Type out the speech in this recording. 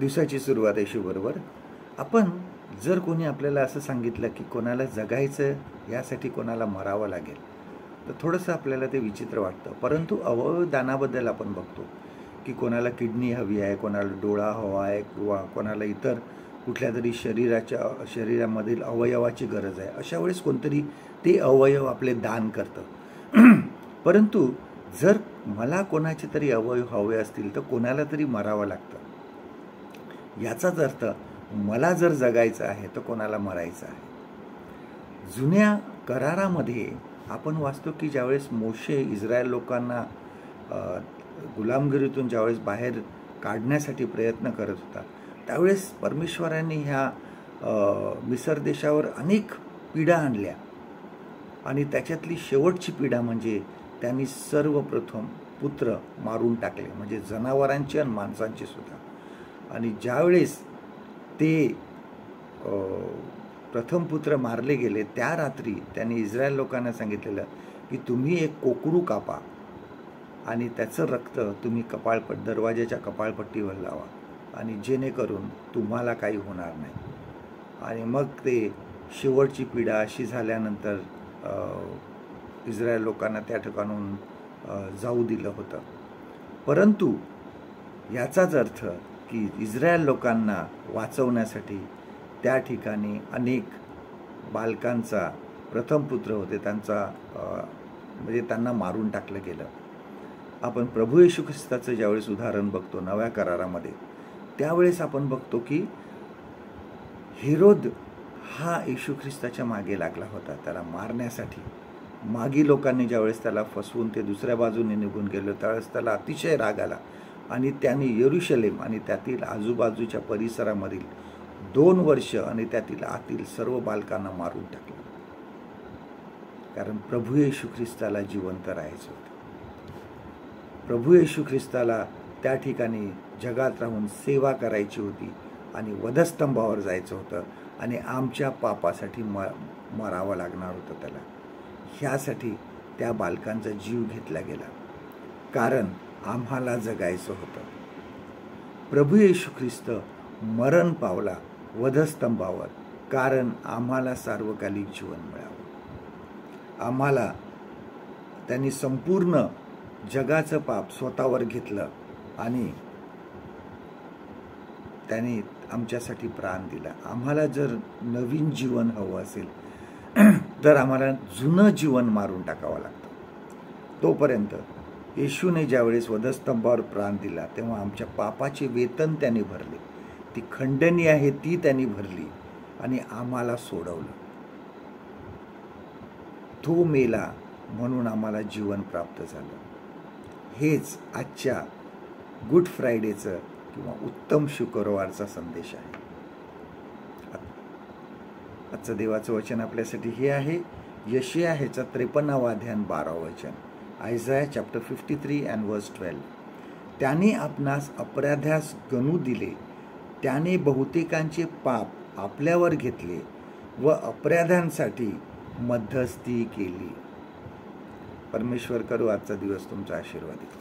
दिवसाची सुरुवात येशूबरोबर. आपण जर कोणी आपल्याला असं सांगितलं की कोणाला जगायचं यासाठी कोणाला मरावं लागेल, तर थोडंसं आपल्याला ते विचित्र वाटतं. परंतु अवयवदानाबद्दल आपण बघतो की कोणाला किडनी हवी आहे, कोणाला डोळा हवा आहे, किंवा कोणाला इतर कुठल्या तरी शरीरामधील अवयवाची गरज आहे. अशा वेळेस कोणतरी ते अवयव आपले दान करतं. परंतु जर मला कोणाचे तरी अवयव हवे असतील तर कोणाला तरी मरावं लागतं. याचाच अर्थ मला जर जगायचं आहे तर कोणाला मरायचं आहे. जुन्या करारामध्ये आपण वाचतो की ज्यावेळेस मोशे इस्रायल लोकांना गुलामगिरीतून ज्यावेळेस बाहेर काढण्यासाठी प्रयत्न करत होता, त्यावेळेस परमेश्वरांनी ह्या मिसर देशावर अनेक पीडा आणल्या. आणि त्याच्यातली शेवटची पीडा म्हणजे त्यांनी सर्वप्रथम पुत्र मारून टाकले, म्हणजे जनावरांची आणि माणसांची सुद्धा. आणि ज्यावेळेस ते प्रथम पुत्र मारले गेले त्या रात्री त्यांनी इस्रायल लोकांना सांगितलेलं की तुम्ही एक कोकरू कापा आणि त्याचं रक्त तुम्ही दरवाजाच्या कपाळपट्टीवर लावा, आणि जेणेकरून तुम्हाला काही होणार नाही. आणि मग ते शेवटची पीडा अशी झाल्यानंतर इस्रायल लोकांना त्या ठिकाणून जाऊ दिलं होतं. परंतु याचाच अर्थ की इस्रायल लोकांना वाचवण्यासाठी त्या ठिकाणी अनेक बालकांचा, प्रथम पुत्र होते त्यांचा म्हणजे त्यांना मारून टाकलं गेलं. आपण प्रभू येशू ख्रिस्ताचं ज्यावेळेस उदाहरण बघतो नव्या करारामध्ये, त्यावेळेस आपण बघतो की हेरोद हा येशू ख्रिस्ताच्या मागे लागला होता त्याला मारण्यासाठी. मागी लोकांनी ज्यावेळेस त्याला फसवून ते दुसऱ्या बाजूने निघून गेलो त्यावेळेस त्याला अतिशय राग आला आणि त्यांनी यरूशलेम आणि त्यातील आजूबाजूच्या परिसरामधील 2 वर्ष आणि त्यातील आतील सर्व बालकांना मारून टाकलं. कारण प्रभू येशू ख्रिस्ताला जिवंत राहायचं होतं. प्रभू येशू ख्रिस्ताला त्या ठिकाणी जगात राहून सेवा करायची होती आणि वधस्तंभावर जायचं होतं आणि आमच्या पापासाठी मरावं लागणार होतं त्याला. ह्यासाठी त्या बालकांचा जीव घेतला गेला, कारण आम्हाला जगायचं होतं. प्रभू येशू ख्रिस्त मरण पावला वधस्तंभावर, कारण आम्हाला सार्वकालिक जीवन मिळावं. आम्हाला त्यांनी संपूर्ण जगाचं पाप स्वतःवर घेतलं आणि त्यांनी आमच्यासाठी प्राण दिला. आम्हाला जर नवीन जीवन हवं असेल तर आम्हाला जुनं जीवन मारून टाकावं लागतं. तोपर्यंत येशूने ज्यावेळेस वधस्तंभावर प्राण दिला तेव्हा आमच्या पापाचे वेतन त्यांनी भरले, ती खंडणी आहे ती त्यांनी भरली आणि आम्हाला सोडवलं. तो मेला म्हणून आम्हाला जीवन प्राप्त झालं. हेच आजच्या गुड फ्रायडेचं किंवा उत्तम शुक्रवारचा संदेश आहे. आजचं देवाचं वचन आपल्यासाठी हे आहे, यशाया ह्याचा 53 अध्याय 12 वचन, आयझाया चॅप्टर 53 and verse 12. त्याने आपणास अपराध्यास गणू दिले, त्याने बहुतेकांचे पाप आपल्यावर घेतले व अपराध्यांसाठी मध्यस्थी केली. परमेश्वर करू आजचा दिवस तुमचा आशीर्वादित.